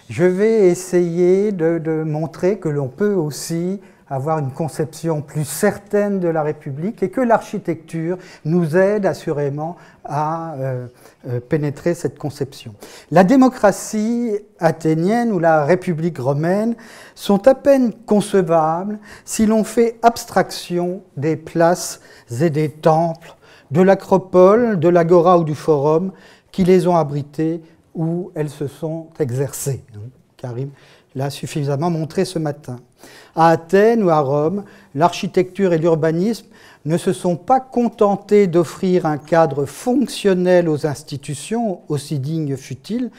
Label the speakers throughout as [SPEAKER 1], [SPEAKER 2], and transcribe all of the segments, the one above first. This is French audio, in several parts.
[SPEAKER 1] Je vais essayer de montrer que l'on peut aussi avoir une conception plus certaine de la République et que l'architecture nous aide assurément à pénétrer cette conception. La démocratie athénienne ou la République romaine sont à peine concevables si l'on fait abstraction des places et des temples, de l'acropole, de l'agora ou du forum qui les ont abritées où elles se sont exercées. Karim l'a suffisamment montré ce matin. À Athènes ou à Rome, l'architecture et l'urbanisme ne se sont pas contentés d'offrir un cadre fonctionnel aux institutions, aussi dignes fut-il,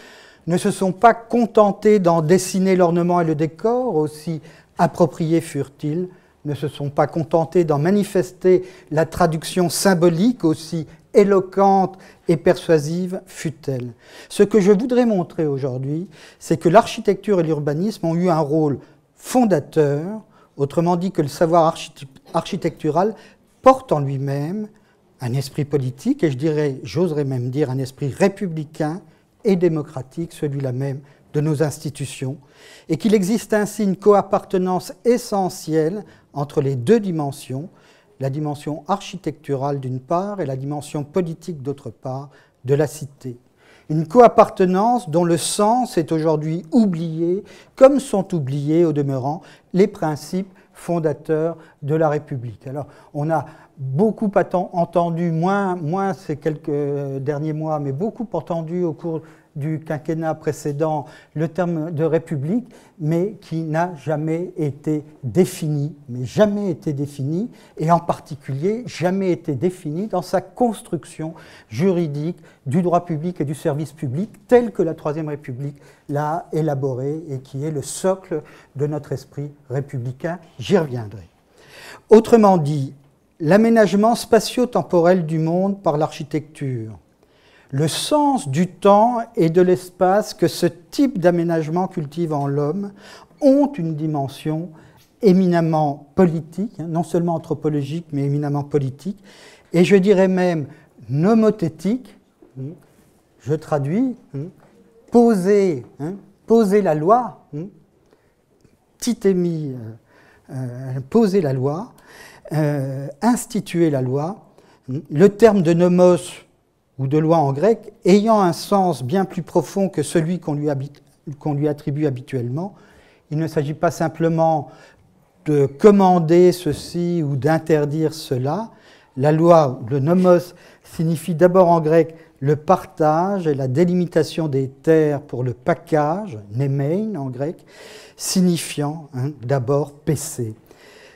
[SPEAKER 1] ne se sont pas contentés d'en dessiner l'ornement et le décor, aussi appropriés furent-ils, ne se sont pas contentés d'en manifester la traduction symbolique, aussi éloquente et persuasive fut-elle. Ce que je voudrais montrer aujourd'hui, c'est que l'architecture et l'urbanisme ont eu un rôle fondateur, autrement dit que le savoir architectural porte en lui-même un esprit politique, et j'oserais même dire un esprit républicain et démocratique, celui-là même de nos institutions, et qu'il existe ainsi une coappartenance essentielle entre les deux dimensions, la dimension architecturale d'une part et la dimension politique d'autre part de la cité. Une coappartenance dont le sens est aujourd'hui oublié, comme sont oubliés au demeurant les principes fondateurs de la République. Alors, on a beaucoup entendu, moins ces quelques derniers mois, mais beaucoup entendu au cours du quinquennat précédent le terme de République, mais qui n'a jamais été défini, et en particulier jamais été défini dans sa construction juridique du droit public et du service public, tel que la Troisième République l'a élaboré et qui est le socle de notre esprit républicain. J'y reviendrai. Autrement dit, l'aménagement spatio-temporel du monde par l'architecture, le sens du temps et de l'espace que ce type d'aménagement cultive en l'homme ont une dimension éminemment politique, non seulement anthropologique, mais éminemment politique, et je dirais même nomothétique, je traduis, poser la loi, titémi, poser la loi, instituer la loi, le terme de nomos ou de loi en grec, ayant un sens bien plus profond que celui qu'on lui attribue habituellement. Il ne s'agit pas simplement de commander ceci ou d'interdire cela. La loi, le nomos, signifie d'abord en grec le partage et la délimitation des terres pour le package, nemein en grec, signifiant d'abord paisser.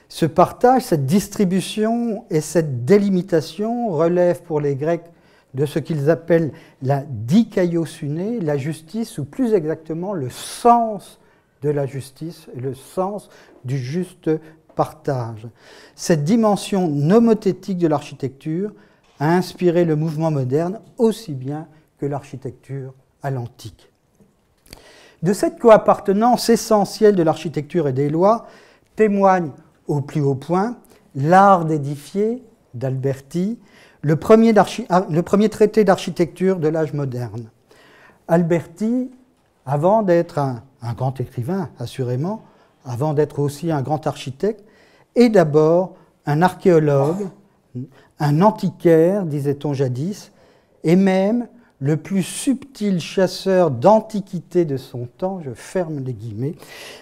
[SPEAKER 1] Ce partage, cette distribution et cette délimitation relèvent pour les Grecs de ce qu'ils appellent la dikaiosune, la justice, ou plus exactement le sens de la justice et le sens du juste partage. Cette dimension nomothétique de l'architecture a inspiré le mouvement moderne aussi bien que l'architecture à l'antique. De cette coappartenance essentielle de l'architecture et des lois témoigne au plus haut point l'art d'édifier d'Alberti, le premier traité d'architecture de l'âge moderne. Alberti, avant d'être un grand écrivain, assurément, avant d'être aussi un grand architecte, est d'abord un archéologue, un antiquaire, disait-on jadis, et même le plus subtil chasseur d'antiquités de son temps, je ferme les guillemets,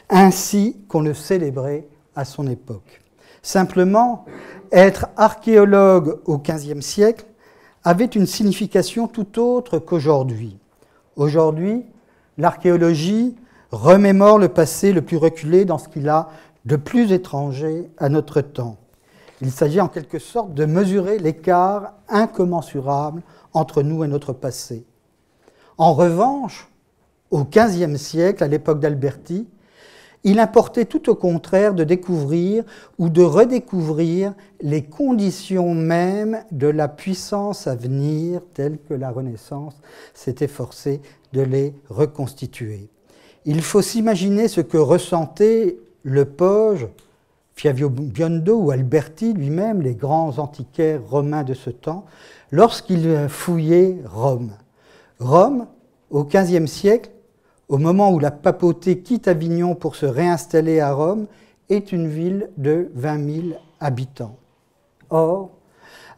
[SPEAKER 1] ainsi qu'on le célébrait à son époque. Simplement, être archéologue au XVe siècle avait une signification tout autre qu'aujourd'hui. Aujourd'hui, l'archéologie remémore le passé le plus reculé dans ce qu'il a de plus étranger à notre temps. Il s'agit en quelque sorte de mesurer l'écart incommensurable entre nous et notre passé. En revanche, au XVe siècle, à l'époque d'Alberti, il importait tout au contraire de découvrir ou de redécouvrir les conditions mêmes de la puissance à venir telles que la Renaissance s'est efforcée de les reconstituer. Il faut s'imaginer ce que ressentait le Poge, Flavio Biondo ou Alberti lui-même, les grands antiquaires romains de ce temps, lorsqu'il fouillait Rome. Rome, au XVe siècle, au moment où la papauté quitte Avignon pour se réinstaller à Rome, est une ville de 20 000 habitants. Or,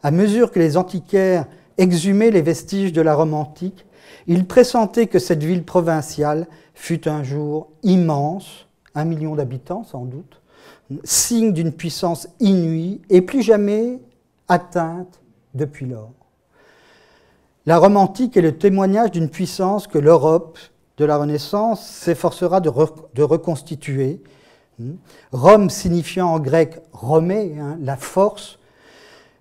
[SPEAKER 1] à mesure que les antiquaires exhumaient les vestiges de la Rome antique, ils pressentaient que cette ville provinciale fut un jour immense, 1 million d'habitants sans doute, signe d'une puissance inouïe et plus jamais atteinte depuis lors. La Rome antique est le témoignage d'une puissance que l'Europe de la Renaissance s'efforcera de reconstituer. Rome signifiant en grec Romé, la force.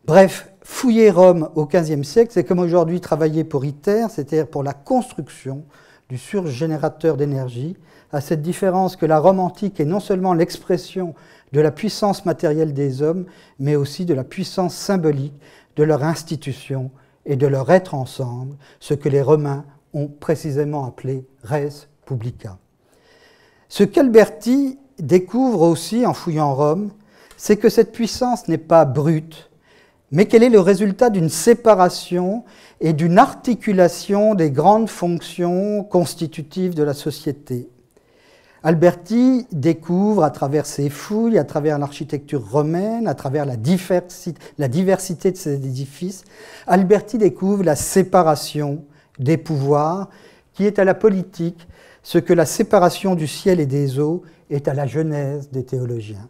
[SPEAKER 1] Bref, fouiller Rome au XVe siècle, c'est comme aujourd'hui travailler pour ITER, c'est-à-dire pour la construction du surgénérateur d'énergie, à cette différence que la Rome antique est non seulement l'expression de la puissance matérielle des hommes, mais aussi de la puissance symbolique de leur institution et de leur être ensemble, ce que les Romains ont précisément appelé res publica. Ce qu'Alberti découvre aussi en fouillant Rome, c'est que cette puissance n'est pas brute, mais qu'elle est le résultat d'une séparation et d'une articulation des grandes fonctions constitutives de la société. Alberti découvre à travers ses fouilles, à travers l'architecture romaine, à travers la diversité de ses édifices, Alberti découvre la séparation des pouvoirs qui est à la politique ce que la séparation du ciel et des eaux est à la genèse des théologiens.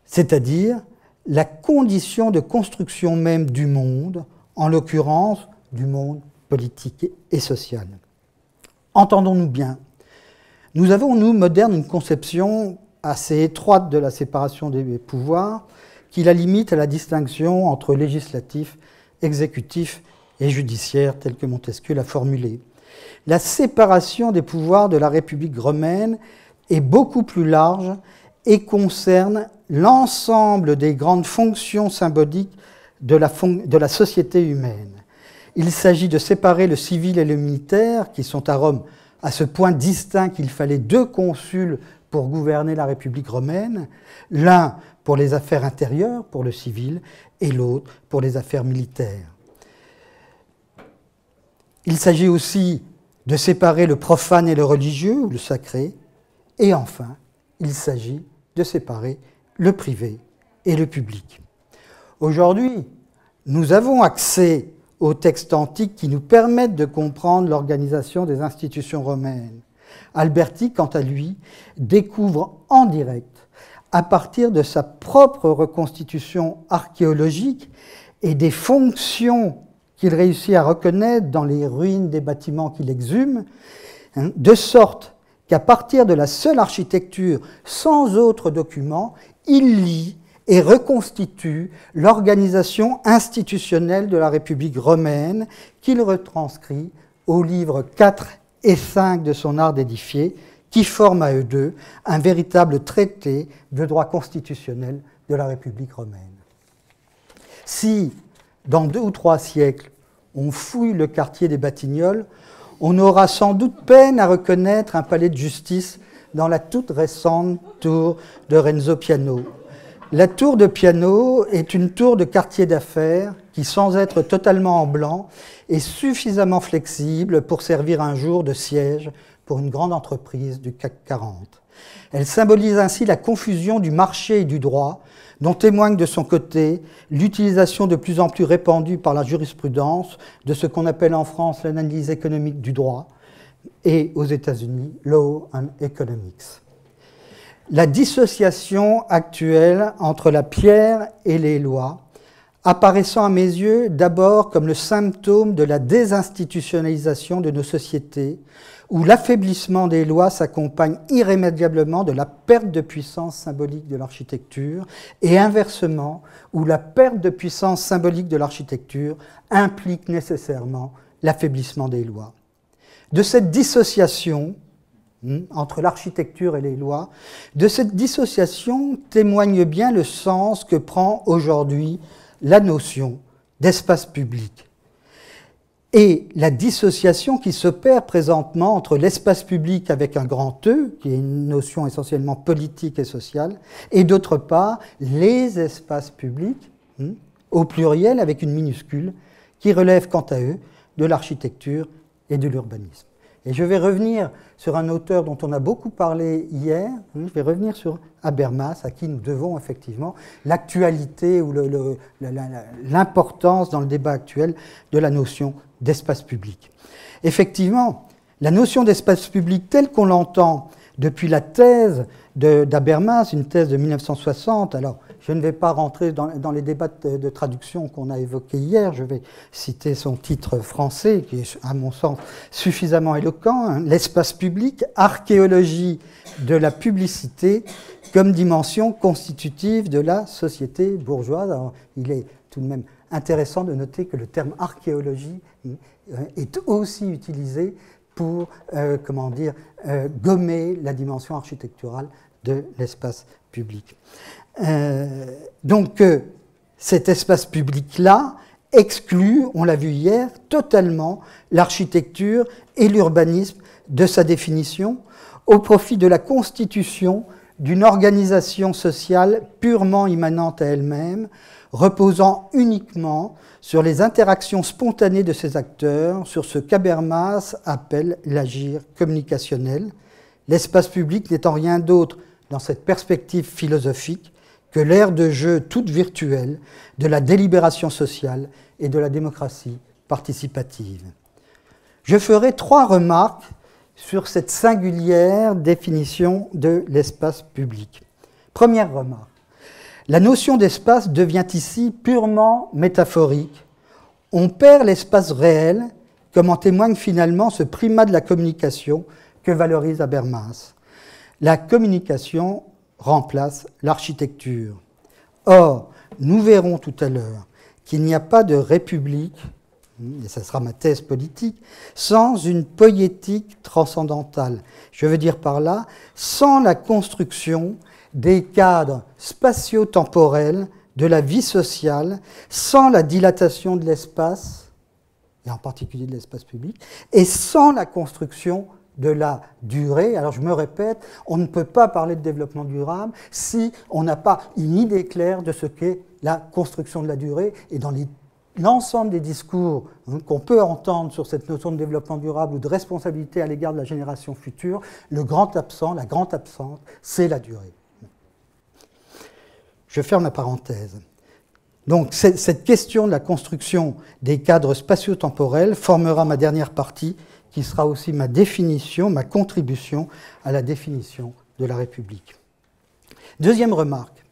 [SPEAKER 1] C'est-à-dire la condition de construction même du monde, en l'occurrence du monde politique et social. Entendons-nous bien, nous avons, nous, modernes, une conception assez étroite de la séparation des pouvoirs qui la limite à la distinction entre législatif, exécutif et judiciaire, tel que Montesquieu l'a formulé. La séparation des pouvoirs de la République romaine est beaucoup plus large et concerne l'ensemble des grandes fonctions symboliques de la société humaine. Il s'agit de séparer le civil et le militaire, qui sont à Rome à ce point distinct qu'il fallait 2 consuls pour gouverner la République romaine, l'un pour les affaires intérieures, pour le civil, et l'autre pour les affaires militaires. Il s'agit aussi de séparer le profane et le religieux, ou le sacré, et enfin, il s'agit de séparer le privé et le public. Aujourd'hui, nous avons accès aux textes antiques qui nous permettent de comprendre l'organisation des institutions romaines. Alberti, quant à lui, découvre en direct, à partir de sa propre reconstitution archéologique et des fonctions qu'il réussit à reconnaître dans les ruines des bâtiments qu'il exhume, de sorte qu'à partir de la seule architecture, sans autre document, il lit et reconstitue l'organisation institutionnelle de la République romaine qu'il retranscrit aux livres 4 et 5 de son art d'édifier, qui forment à eux deux un véritable traité de droit constitutionnel de la République romaine. Si, dans 2 ou 3 siècles, on fouille le quartier des Batignolles, on aura sans doute peine à reconnaître un palais de justice dans la toute récente tour de Renzo Piano. La tour de Piano est une tour de quartier d'affaires qui, sans être totalement en blanc, est suffisamment flexible pour servir un jour de siège pour une grande entreprise du CAC 40. Elle symbolise ainsi la confusion du marché et du droit, dont témoigne de son côté l'utilisation de plus en plus répandue par la jurisprudence de ce qu'on appelle en France l'analyse économique du droit et aux États-Unis Law and Economics. La dissociation actuelle entre la pierre et les lois, apparaissant à mes yeux d'abord comme le symptôme de la désinstitutionnalisation de nos sociétés, où l'affaiblissement des lois s'accompagne irrémédiablement de la perte de puissance symbolique de l'architecture, et inversement, où la perte de puissance symbolique de l'architecture implique nécessairement l'affaiblissement des lois. De cette dissociation entre l'architecture et les lois, de cette dissociation témoigne bien le sens que prend aujourd'hui la notion d'espace public. Et la dissociation qui s'opère présentement entre l'espace public avec un grand E, qui est une notion essentiellement politique et sociale, et d'autre part les espaces publics, au pluriel avec une minuscule, qui relèvent quant à eux de l'architecture et de l'urbanisme. Et je vais revenir sur un auteur dont on a beaucoup parlé hier, je vais revenir sur Habermas, à qui nous devons effectivement l'actualité ou l'importance dans le débat actuel de la notion d'espace public. Effectivement, la notion d'espace public telle qu'on l'entend depuis la thèse d'Habermas, une thèse de 1960, alors je ne vais pas rentrer dans les débats de traduction qu'on a évoqués hier, je vais citer son titre français, qui est à mon sens suffisamment éloquent, hein, l'espace public, archéologie de la publicité comme dimension constitutive de la société bourgeoise. Alors, il est tout de même intéressant de noter que le terme archéologie est aussi utilisé pour gommer la dimension architecturale de l'espace public. Donc cet espace public-là exclut, on l'a vu hier, totalement l'architecture et l'urbanisme de sa définition au profit de la constitution d'une organisation sociale purement immanente à elle-même, reposant uniquement sur les interactions spontanées de ses acteurs, sur ce qu'Habermas appelle l'agir communicationnel, l'espace public n'étant rien d'autre dans cette perspective philosophique que l'aire de jeu toute virtuelle de la délibération sociale et de la démocratie participative. Je ferai 3 remarques sur cette singulière définition de l'espace public. Première remarque. La notion d'espace devient ici purement métaphorique. On perd l'espace réel, comme en témoigne finalement ce primat de la communication que valorise Habermas. La communication remplace l'architecture. Or, nous verrons tout à l'heure qu'il n'y a pas de république, et ce sera ma thèse politique, sans une poétique transcendantale. Je veux dire par là, sans la construction des cadres spatio-temporels de la vie sociale, sans la dilatation de l'espace, et en particulier de l'espace public, et sans la construction de la durée. Alors je me répète, on ne peut pas parler de développement durable si on n'a pas une idée claire de ce qu'est la construction de la durée. Et dans l'ensemble des discours qu'on peut entendre sur cette notion de développement durable ou de responsabilité à l'égard de la génération future, le grand absent, la grande absente, c'est la durée. Je ferme la parenthèse. Donc cette question de la construction des cadres spatio-temporels formera ma dernière partie, qui sera aussi ma définition, ma contribution à la définition de la République. Deuxième remarque,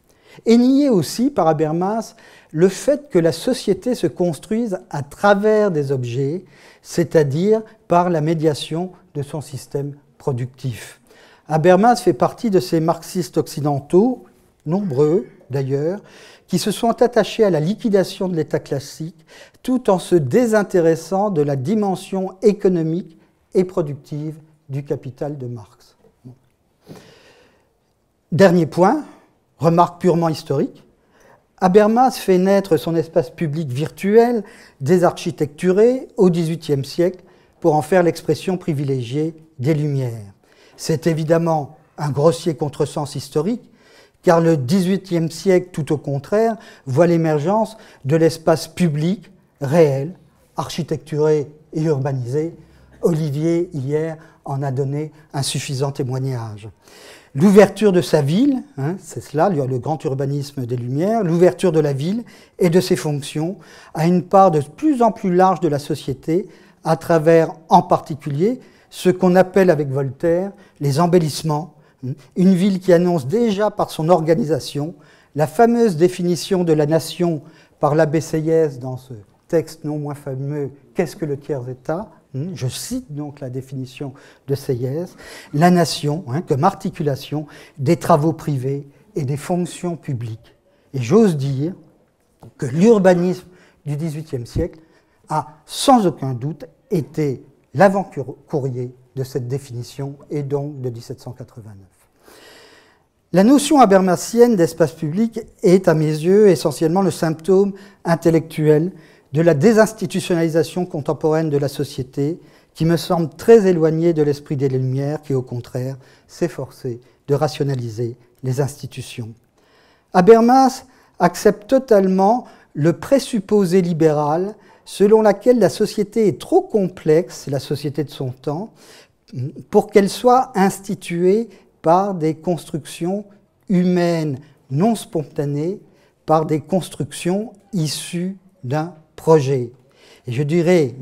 [SPEAKER 1] est nié aussi par Habermas le fait que la société se construise à travers des objets, c'est-à-dire par la médiation de son système productif. Habermas fait partie de ces marxistes occidentaux, nombreux d'ailleurs, qui se sont attachés à la liquidation de l'État classique tout en se désintéressant de la dimension économique et productive du capital de Marx. Dernier point, remarque purement historique, Habermas fait naître son espace public virtuel, désarchitecturé, au XVIIIe siècle, pour en faire l'expression privilégiée des Lumières. C'est évidemment un grossier contresens historique, car le XVIIIe siècle, tout au contraire, voit l'émergence de l'espace public réel, architecturé et urbanisé. Olivier, hier, en a donné un suffisant témoignage. L'ouverture de sa ville, c'est cela, le grand urbanisme des Lumières, l'ouverture de la ville et de ses fonctions à une part de plus en plus large de la société, à travers, en particulier, ce qu'on appelle avec Voltaire les embellissements, une ville qui annonce déjà par son organisation la fameuse définition de la nation par l'abbé Sieyès dans ce texte non moins fameux « Qu'est-ce que le tiers-État ?» Je cite donc la définition de Sieyès, la nation comme articulation des travaux privés et des fonctions publiques. Et j'ose dire que l'urbanisme du XVIIIe siècle a sans aucun doute été l'avant-courrier de cette définition et donc de 1789. La notion habermasienne d'espace public est, à mes yeux, essentiellement le symptôme intellectuel de la désinstitutionnalisation contemporaine de la société, qui me semble très éloignée de l'esprit des Lumières, qui, au contraire, s'efforçait de rationaliser les institutions. Habermas accepte totalement le présupposé libéral selon laquelle la société est trop complexe, la société de son temps, pour qu'elle soit instituée par des constructions humaines non spontanées, par des constructions issues d'un projet. Et je dirais,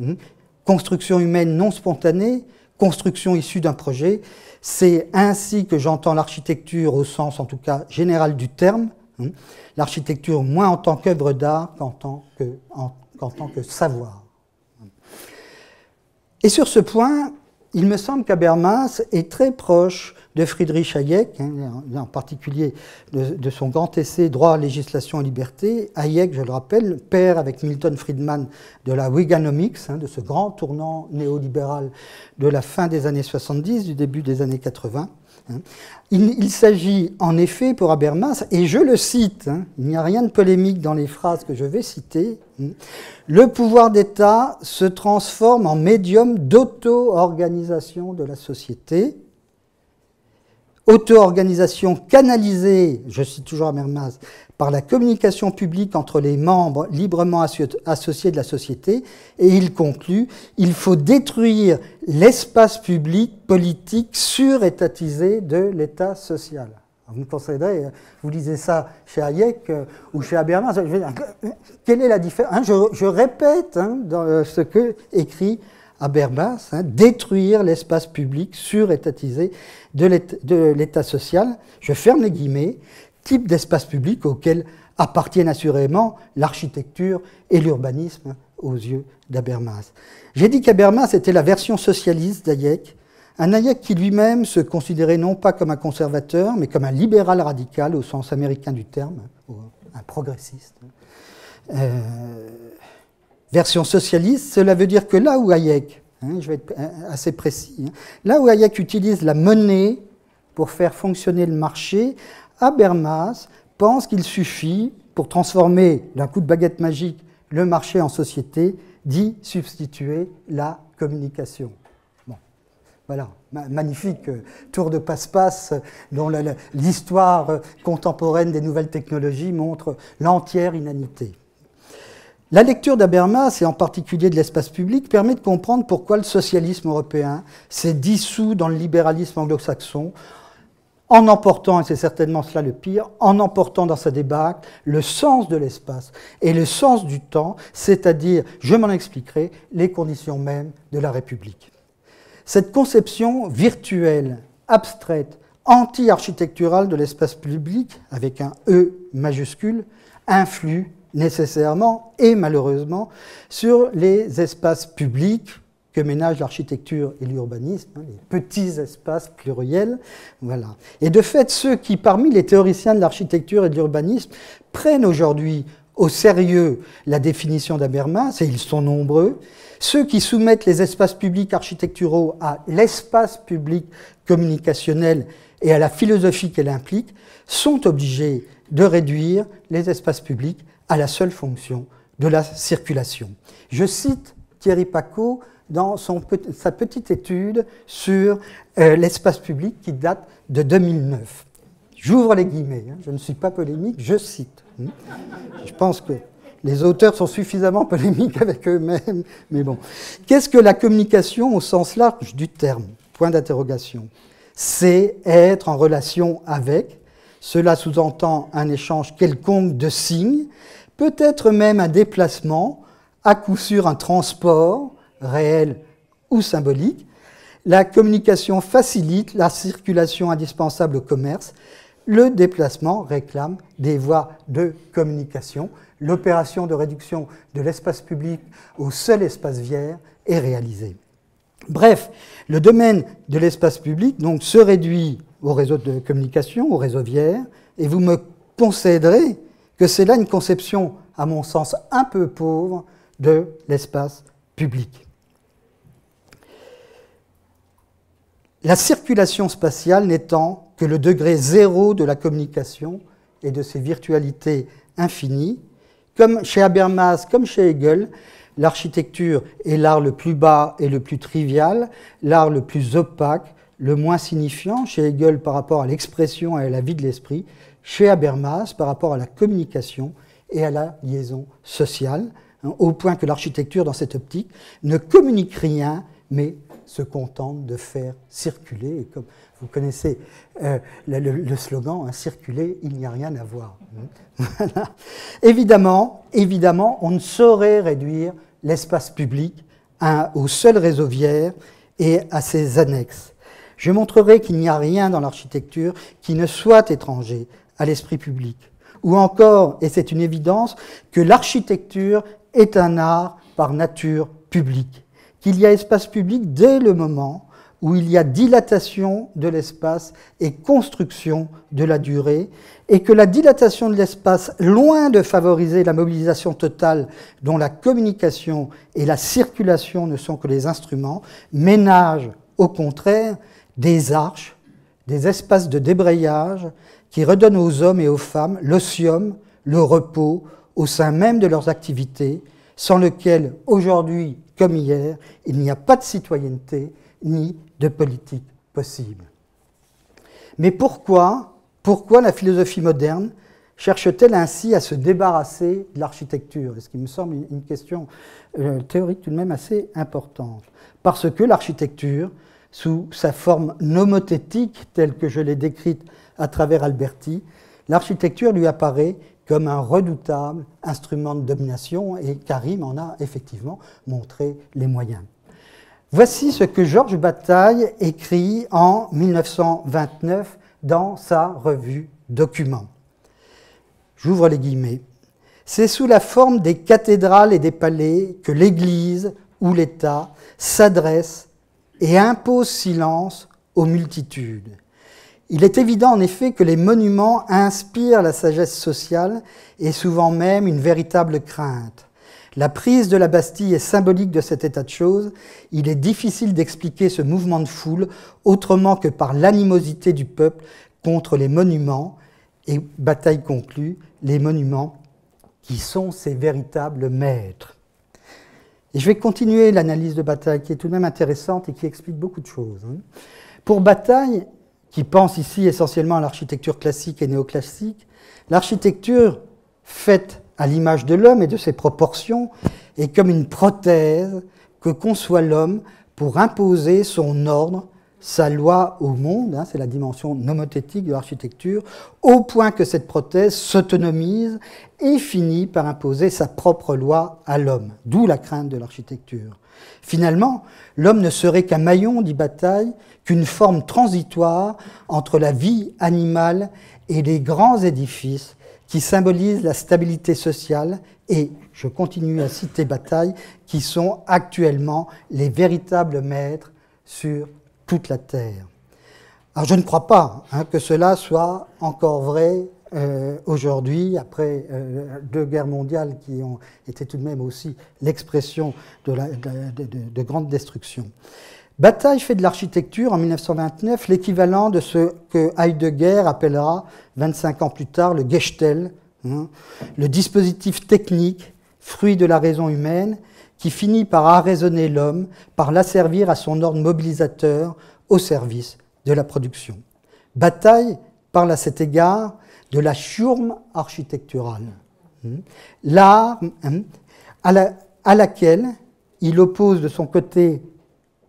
[SPEAKER 1] construction humaine non spontanée, construction issue d'un projet, c'est ainsi que j'entends l'architecture au sens en tout cas général du terme, l'architecture moins en tant qu'œuvre d'art qu'en tant que savoir. Et sur ce point, il me semble qu'Habermas est très proche de Friedrich Hayek, en particulier de son grand essai « Droit, législation et liberté ». Hayek, je le rappelle, père avec Milton Friedman de la Reaganomics, de ce grand tournant néolibéral de la fin des années 70, du début des années 80. Il s'agit en effet pour Habermas, et je le cite, il n'y a rien de polémique dans les phrases que je vais citer, le pouvoir d'État se transforme en médium d'auto-organisation de la société, auto-organisation canalisée, je cite toujours Habermas, par la communication publique entre les membres librement associés de la société, et il conclut, il faut détruire l'espace public politique surétatisé de l'État social. Vous me conseillerez, vous lisez ça chez Hayek ou chez Habermas, quelle est la différence? Je répète dans ce que écrit Habermas, détruire l'espace public surétatisé de l'État social, je ferme les guillemets, type d'espace public auquel appartiennent assurément l'architecture et l'urbanisme aux yeux d'Habermas. J'ai dit qu'Habermas était la version socialiste d'Hayek, un Hayek qui lui-même se considérait non pas comme un conservateur, mais comme un libéral radical au sens américain du terme, un progressiste. Version socialiste, cela veut dire que là où Hayek, je vais être assez précis, là où Hayek utilise la monnaie pour faire fonctionner le marché, Habermas pense qu'il suffit, pour transformer d'un coup de baguette magique le marché en société, d'y substituer la communication. Bon, voilà, magnifique tour de passe-passe dont l'histoire contemporaine des nouvelles technologies montre l'entière inanité. La lecture d'Habermas, et en particulier de l'espace public, permet de comprendre pourquoi le socialisme européen s'est dissous dans le libéralisme anglo-saxon, en emportant, et c'est certainement cela le pire, en emportant dans sa débâcle le sens de l'espace et le sens du temps, c'est-à-dire, je m'en expliquerai, les conditions mêmes de la République. Cette conception virtuelle, abstraite, anti-architecturale de l'espace public, avec un E majuscule, influe nécessairement et malheureusement sur les espaces publics que ménagent l'architecture et l'urbanisme, les petits espaces pluriels. Voilà. Et de fait, ceux qui, parmi les théoriciens de l'architecture et de l'urbanisme, prennent aujourd'hui au sérieux la définition d'Habermas, et ils sont nombreux, ceux qui soumettent les espaces publics architecturaux à l'espace public communicationnel et à la philosophie qu'elle implique, sont obligés de réduire les espaces publics à la seule fonction de la circulation. Je cite Thierry Pacaud dans sa petite étude sur l'espace public qui date de 2009. J'ouvre les guillemets, je ne suis pas polémique, je cite. Je pense que les auteurs sont suffisamment polémiques avec eux-mêmes, mais bon. Qu'est-ce que la communication au sens large du terme? Point d'interrogation. C'est être en relation avec, cela sous-entend un échange quelconque de signes, peut-être même un déplacement, à coup sûr un transport, réel ou symbolique. La communication facilite la circulation indispensable au commerce. Le déplacement réclame des voies de communication. L'opération de réduction de l'espace public au seul espace viaire est réalisée. Bref, le domaine de l'espace public donc, se réduit au réseau de communication, au réseau viaire, et vous me concéderez que c'est là une conception, à mon sens, un peu pauvre de l'espace public. La circulation spatiale n'étant que le degré zéro de la communication et de ses virtualités infinies, comme chez Habermas, comme chez Hegel, l'architecture est l'art le plus bas et le plus trivial, l'art le plus opaque, le moins signifiant, chez Hegel par rapport à l'expression et à la vie de l'esprit, chez Habermas par rapport à la communication et à la liaison sociale. hein, au point que l'architecture, dans cette optique, ne communique rien, mais se contente de faire circuler. Et comme vous connaissez le slogan, hein, circuler, il n'y a rien à voir. Voilà. Évidemment, on ne saurait réduire l'espace public au seul réseau viaire et à ses annexes. Je montrerai qu'il n'y a rien dans l'architecture qui ne soit étranger à l'esprit public. Ou encore, et c'est une évidence, que l'architecture est un art par nature publique. Qu'il y a espace public dès le moment où il y a dilatation de l'espace et construction de la durée, et que la dilatation de l'espace, loin de favoriser la mobilisation totale dont la communication et la circulation ne sont que les instruments, ménage au contraire des arches, des espaces de débrayage qui redonnent aux hommes et aux femmes l'otium, le repos au sein même de leurs activités, sans lequel, aujourd'hui comme hier, il n'y a pas de citoyenneté ni de politique possible. Mais pourquoi la philosophie moderne cherche-t-elle ainsi à se débarrasser de l'architecture? Ce qui me semble une question théorique tout de même assez importante. Parce que l'architecture, sous sa forme nomothétique telle que je l'ai décrite à travers Alberti, l'architecture lui apparaît comme un redoutable instrument de domination, et Karim en a effectivement montré les moyens. Voici ce que Georges Bataille écrit en 1929 dans sa revue Documents. J'ouvre les guillemets. « C'est sous la forme des cathédrales et des palais que l'Église ou l'État s'adresse et impose silence aux multitudes. Il est évident en effet que les monuments inspirent la sagesse sociale et souvent même une véritable crainte. La prise de la Bastille est symbolique de cet état de choses. Il est difficile d'expliquer ce mouvement de foule autrement que par l'animosité du peuple contre les monuments, et Bataille conclut, les monuments qui sont ses véritables maîtres. » Et je vais continuer l'analyse de Bataille qui est tout de même intéressante et qui explique beaucoup de choses. Pour Bataille, qui pense ici essentiellement à l'architecture classique et néoclassique, l'architecture faite à l'image de l'homme et de ses proportions est comme une prothèse que conçoit l'homme pour imposer son ordre, sa loi au monde, c'est la dimension nomothétique de l'architecture, au point que cette prothèse s'autonomise et finit par imposer sa propre loi à l'homme, d'où la crainte de l'architecture. Finalement, l'homme ne serait qu'un maillon, dit Bataille, qu'une forme transitoire entre la vie animale et les grands édifices qui symbolisent la stabilité sociale et, je continue à citer Bataille, qui sont actuellement les véritables maîtres sur toute la Terre. Alors je ne crois pas que cela soit encore vrai aujourd'hui, après deux guerres mondiales qui ont été tout de même aussi l'expression de grandes destructions. Bataille fait de l'architecture en 1929 l'équivalent de ce que Heidegger appellera 25 ans plus tard le Gestell, le dispositif technique, fruit de la raison humaine, qui finit par arraisonner l'homme, par l'asservir à son ordre mobilisateur au service de la production. Bataille parle à cet égard de la Schurm architecturale, l'art à laquelle il oppose de son côté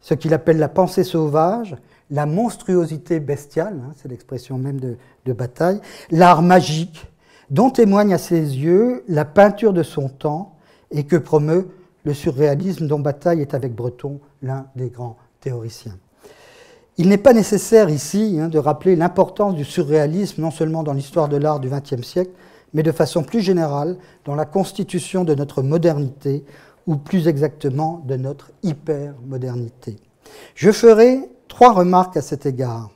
[SPEAKER 1] ce qu'il appelle la pensée sauvage, la monstruosité bestiale, c'est l'expression même de Bataille, l'art magique, dont témoigne à ses yeux la peinture de son temps et que promeut le surréalisme dont Bataille est avec Breton l'un des grands théoriciens. Il n'est pas nécessaire ici de rappeler l'importance du surréalisme non seulement dans l'histoire de l'art du XXe siècle, mais de façon plus générale dans la constitution de notre modernité, ou plus exactement de notre hypermodernité. Je ferai 3 remarques à cet égard.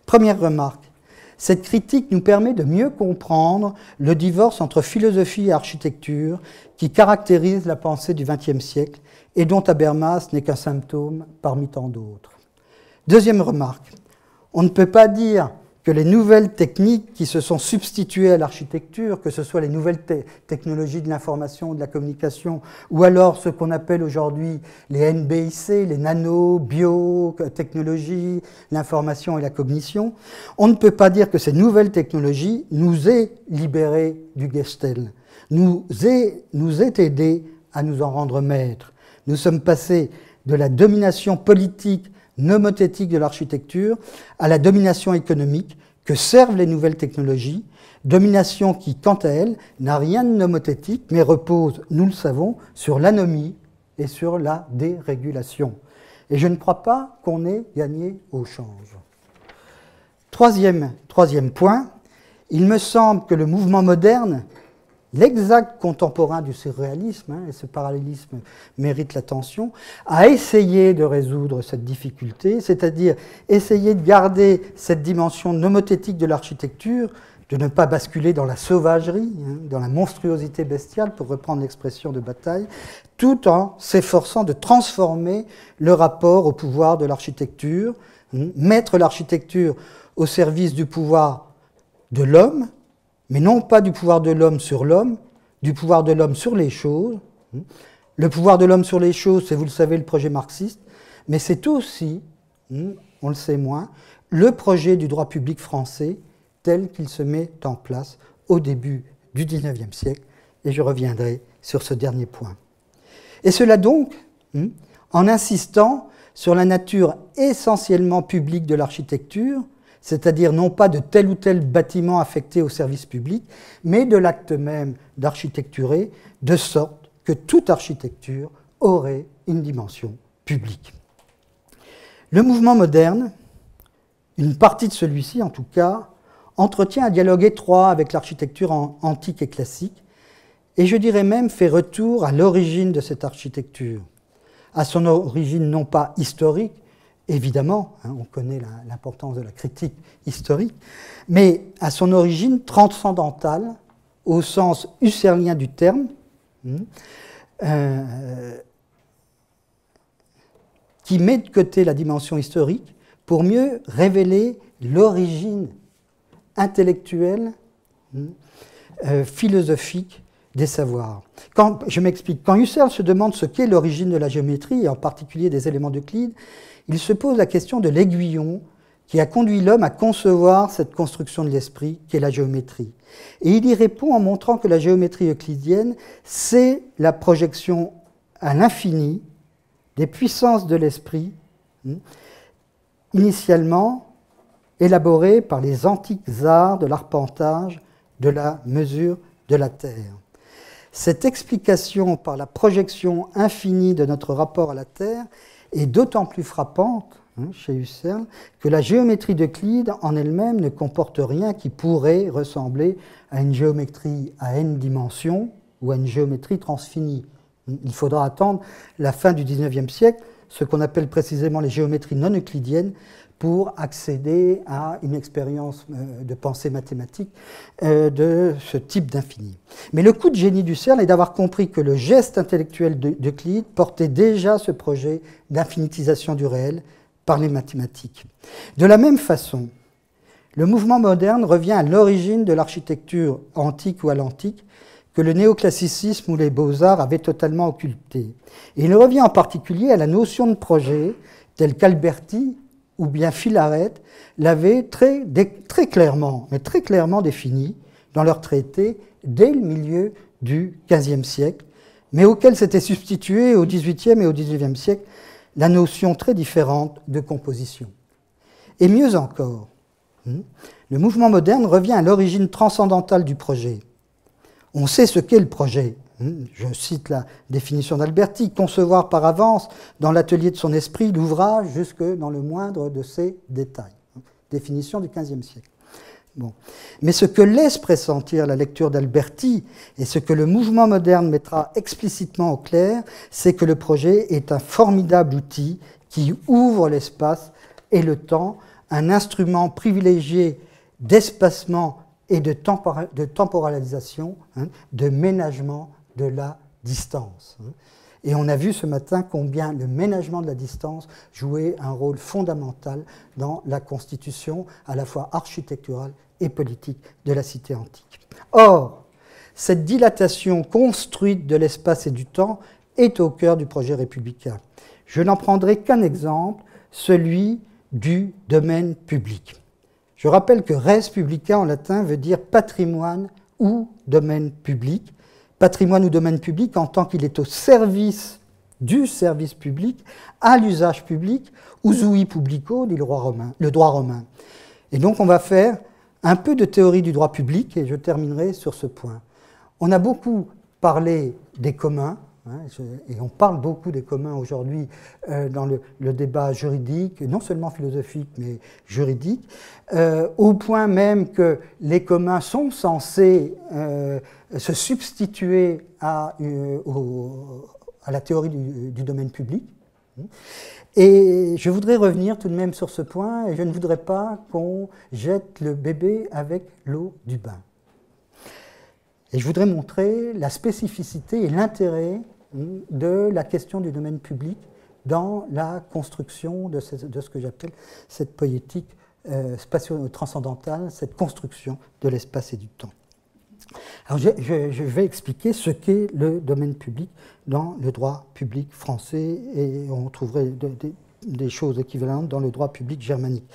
[SPEAKER 1] Première remarque, cette critique nous permet de mieux comprendre le divorce entre philosophie et architecture qui caractérise la pensée du XXe siècle et dont Habermas n'est qu'un symptôme parmi tant d'autres. Deuxième remarque, on ne peut pas dire que les nouvelles techniques qui se sont substituées à l'architecture, que ce soit les nouvelles technologies de l'information, de la communication, ou alors ce qu'on appelle aujourd'hui les NBIC, les nano, biotechnologies, l'information et la cognition, on ne peut pas dire que ces nouvelles technologies nous aient libérés du Gestell, nous aient aidés à nous en rendre maîtres. Nous sommes passés de la domination politique, nomothétique de l'architecture à la domination économique que servent les nouvelles technologies, domination qui, quant à elle, n'a rien de nomothétique, mais repose, nous le savons, sur l'anomie et sur la dérégulation. Et je ne crois pas qu'on ait gagné au change. Troisième point, il me semble que le mouvement moderne, l'exact contemporain du surréalisme, et ce parallélisme mérite l'attention, a essayé de résoudre cette difficulté, c'est-à-dire essayer de garder cette dimension nomothétique de l'architecture, de ne pas basculer dans la sauvagerie, dans la monstruosité bestiale, pour reprendre l'expression de Bataille, tout en s'efforçant de transformer le rapport au pouvoir de l'architecture, mettre l'architecture au service du pouvoir de l'homme, mais non pas du pouvoir de l'homme sur l'homme, du pouvoir de l'homme sur les choses. Le pouvoir de l'homme sur les choses, c'est, vous le savez, le projet marxiste, mais c'est aussi, on le sait moins, le projet du droit public français tel qu'il se met en place au début du XIXe siècle, et je reviendrai sur ce dernier point. Et cela donc, en insistant sur la nature essentiellement publique de l'architecture, c'est-à-dire non pas de tel ou tel bâtiment affecté au service public, mais de l'acte même d'architecturer, de sorte que toute architecture aurait une dimension publique. Le mouvement moderne, une partie de celui-ci en tout cas, entretient un dialogue étroit avec l'architecture antique et classique, et je dirais même fait retour à l'origine de cette architecture, à son origine non pas historique, évidemment, on connaît l'importance de la critique historique, mais à son origine transcendantale, au sens husserlien du terme, qui met de côté la dimension historique pour mieux révéler l'origine intellectuelle, philosophique des savoirs. Je m'explique. Quand Husserl se demande ce qu'est l'origine de la géométrie, et en particulier des éléments d'Euclide, il se pose la question de l'aiguillon qui a conduit l'homme à concevoir cette construction de l'esprit qu'est la géométrie. Et il y répond en montrant que la géométrie euclidienne, c'est la projection à l'infini des puissances de l'esprit, initialement élaborées par les antiques arts de l'arpentage, de la mesure, de la terre. Cette explication par la projection infinie de notre rapport à la terre est d'autant plus frappante chez Husserl que la géométrie d'Euclide en elle-même ne comporte rien qui pourrait ressembler à une géométrie à n dimensions ou à une géométrie transfinie. Il faudra attendre la fin du XIXe siècle, ce qu'on appelle précisément les géométries non euclidiennes, pour accéder à une expérience de pensée mathématique de ce type d'infini. Mais le coup de génie d'Husserl est d'avoir compris que le geste intellectuel d'Euclide portait déjà ce projet d'infinitisation du réel par les mathématiques. De la même façon, le mouvement moderne revient à l'origine de l'architecture antique ou à l'antique que le néoclassicisme ou les beaux-arts avaient totalement occulté. Et il revient en particulier à la notion de projet telle qu'Alberti ou bien Philaret l'avaient très clairement définie dans leur traité dès le milieu du XVe siècle, mais auquel s'était substituée au XVIIIe et au XIXe siècle la notion très différente de composition. Et mieux encore, le mouvement moderne revient à l'origine transcendantale du projet. On sait ce qu'est le projet. Je cite la définition d'Alberti, concevoir par avance dans l'atelier de son esprit l'ouvrage jusque dans le moindre de ses détails. Définition du XVe siècle. Bon. Mais ce que laisse pressentir la lecture d'Alberti et ce que le mouvement moderne mettra explicitement au clair, c'est que le projet est un formidable outil qui ouvre l'espace et le temps, un instrument privilégié d'espacement et de temporalisation, de ménagement de la distance. Et on a vu ce matin combien le ménagement de la distance jouait un rôle fondamental dans la constitution à la fois architecturale et politique de la cité antique. Or, cette dilatation construite de l'espace et du temps est au cœur du projet républicain. Je n'en prendrai qu'un exemple, celui du domaine public. Je rappelle que res publica en latin veut dire patrimoine ou domaine public, patrimoine ou domaine public en tant qu'il est au service du service public, à l'usage public, usui publico, dit le droit romain. Et donc on va faire un peu de théorie du droit public, et je terminerai sur ce point. On a beaucoup parlé des communs, et on parle beaucoup des communs aujourd'hui dans le débat juridique, non seulement philosophique, mais juridique, au point même que les communs sont censés se substituer à la théorie du domaine public. Et je voudrais revenir tout de même sur ce point, et je ne voudrais pas qu'on jette le bébé avec l'eau du bain. Et je voudrais montrer la spécificité et l'intérêt de la question du domaine public dans la construction de ce que j'appelle cette poétique spatio-transcendantale, cette construction de l'espace et du temps. Alors je vais expliquer ce qu'est le domaine public dans le droit public français, et on trouverait des choses équivalentes dans le droit public germanique.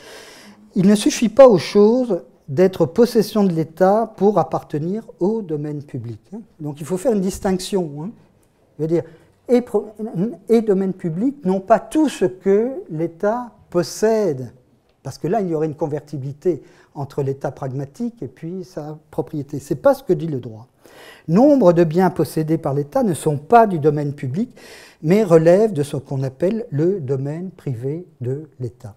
[SPEAKER 1] Il ne suffit pas aux choses d'être possession de l'État pour appartenir au domaine public. Donc il faut faire une distinction. Je veux dire, et domaine public, non pas tout ce que l'État possède, parce que là il y aurait une convertibilité entre l'État pragmatique et puis sa propriété. Ce n'est pas ce que dit le droit. Nombre de biens possédés par l'État ne sont pas du domaine public, mais relèvent de ce qu'on appelle le domaine privé de l'État.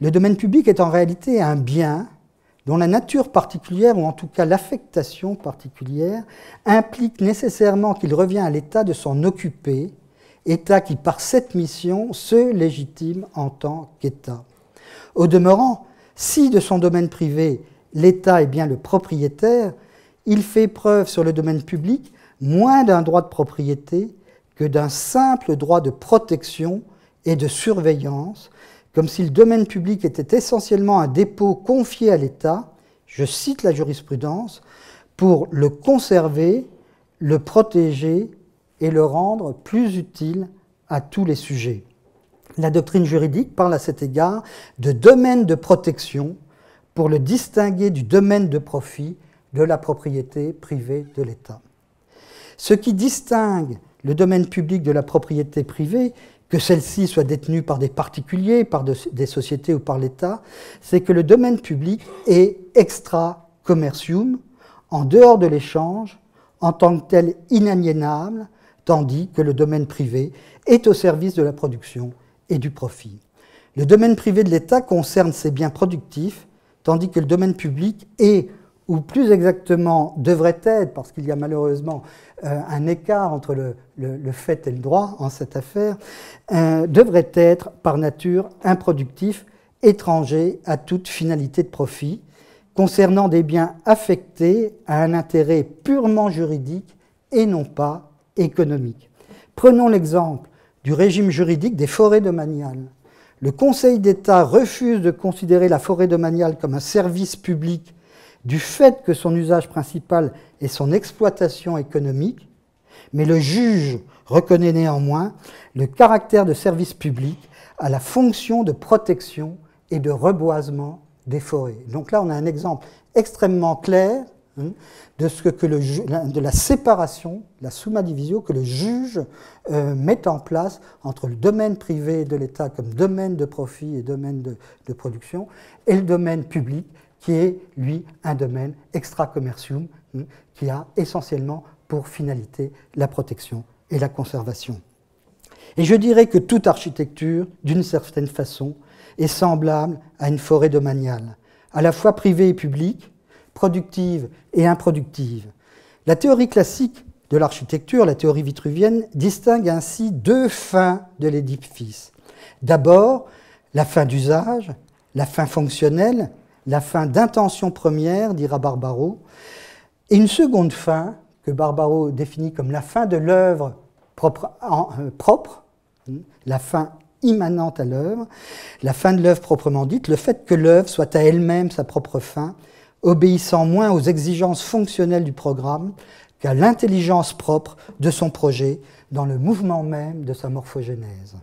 [SPEAKER 1] Le domaine public est en réalité un bien dont la nature particulière, ou en tout cas l'affectation particulière, implique nécessairement qu'il revient à l'État de s'en occuper, État qui, par cette mission, se légitime en tant qu'État. Au demeurant, si de son domaine privé, l'État est bien le propriétaire, il fait preuve sur le domaine public moins d'un droit de propriété que d'un simple droit de protection et de surveillance, comme si le domaine public était essentiellement un dépôt confié à l'État, je cite la jurisprudence, pour le conserver, le protéger et le rendre plus utile à tous les sujets. La doctrine juridique parle à cet égard de domaine de protection pour le distinguer du domaine de profit de la propriété privée de l'État. Ce qui distingue le domaine public de la propriété privée, que celle-ci soit détenue par des particuliers, par des sociétés ou par l'État, c'est que le domaine public est extra commercium, en dehors de l'échange, en tant que tel inaliénable, tandis que le domaine privé est au service de la production et du profit. Le domaine privé de l'État concerne ses biens productifs, tandis que le domaine public est, ou plus exactement devrait être, parce qu'il y a malheureusement un écart entre le fait et le droit en cette affaire, devrait être par nature improductif, étranger à toute finalité de profit, concernant des biens affectés à un intérêt purement juridique et non pas économique. Prenons l'exemple du régime juridique des forêts domaniales. Le Conseil d'État refuse de considérer la forêt domaniale comme un service public du fait que son usage principal est son exploitation économique, mais le juge reconnaît néanmoins le caractère de service public à la fonction de protection et de reboisement des forêts. Donc là, on a un exemple extrêmement clair de la séparation, la summa divisio que le juge met en place entre le domaine privé de l'État comme domaine de profit et domaine de production et le domaine public qui est, lui, un domaine extra-commercium qui a essentiellement pour finalité la protection et la conservation. Et je dirais que toute architecture, d'une certaine façon, est semblable à une forêt domaniale, à la fois privée et publique, productive et improductive. La théorie classique de l'architecture, la théorie vitruvienne, distingue ainsi deux fins de l'édifice. D'abord, la fin d'usage, la fin fonctionnelle, la fin d'intention première, dira Barbaro, et une seconde fin que Barbaro définit comme la fin de l'œuvre propre, la fin immanente à l'œuvre, la fin de l'œuvre proprement dite, le fait que l'œuvre soit à elle-même sa propre fin, obéissant moins aux exigences fonctionnelles du programme qu'à l'intelligence propre de son projet dans le mouvement même de sa morphogénèse.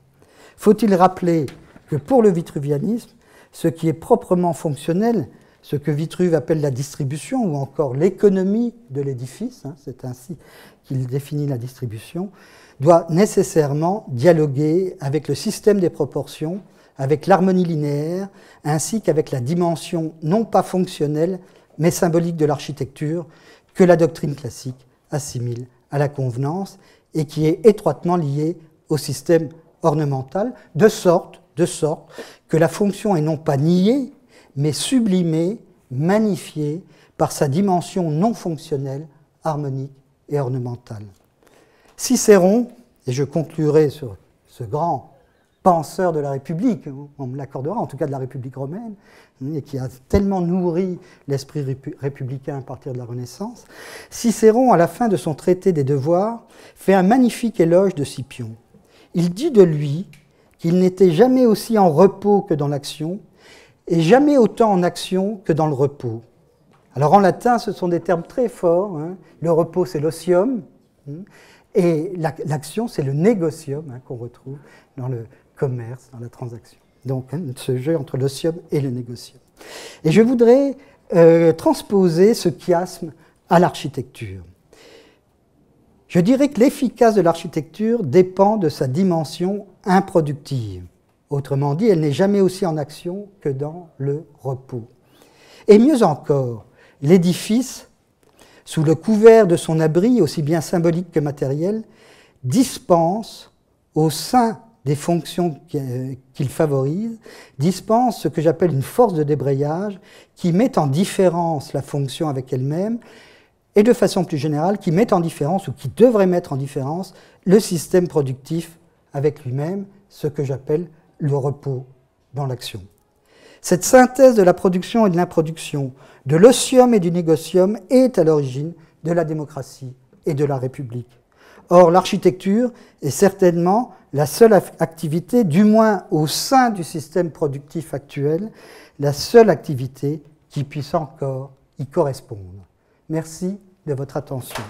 [SPEAKER 1] Faut-il rappeler que pour le vitruvianisme, ce qui est proprement fonctionnel ce que Vitruve appelle la distribution ou encore l'économie de l'édifice, c'est ainsi qu'il définit la distribution, doit nécessairement dialoguer avec le système des proportions, avec l'harmonie linéaire, ainsi qu'avec la dimension non pas fonctionnelle, mais symbolique de l'architecture, que la doctrine classique assimile à la convenance et qui est étroitement liée au système ornemental, de sorte que la fonction est non pas niée, mais sublimée, magnifiée par sa dimension non fonctionnelle, harmonique et ornementale. Cicéron, et je conclurai sur ce grand penseur de la République, on me l'accordera, en tout cas de la République romaine, et qui a tellement nourri l'esprit républicain à partir de la Renaissance, Cicéron, à la fin de son traité des devoirs, fait un magnifique éloge de Scipion. Il dit de lui qu'il n'était jamais aussi en repos que dans l'action, et jamais autant en action que dans le repos. Alors en latin, ce sont des termes très forts. Le repos, c'est l'otium, et l'action, c'est le négocium qu'on retrouve dans le commerce, dans la transaction. Donc, ce jeu entre l'otium et le négocium. Et je voudrais transposer ce chiasme à l'architecture. Je dirais que l'efficace de l'architecture dépend de sa dimension improductive. Autrement dit, elle n'est jamais aussi en action que dans le repos. Et mieux encore, l'édifice, sous le couvert de son abri, aussi bien symbolique que matériel, dispense au sein des fonctions qu'il favorise, dispense ce que j'appelle une force de débrayage qui met en différence la fonction avec elle-même et de façon plus générale qui met en différence ou qui devrait mettre en différence le système productif avec lui-même, ce que j'appelle le repos dans l'action. Cette synthèse de la production et de l'improduction, de l'otium et du négocium est à l'origine de la démocratie et de la République. Or, l'architecture est certainement la seule activité, du moins au sein du système productif actuel, la seule activité qui puisse encore y correspondre. Merci de votre attention.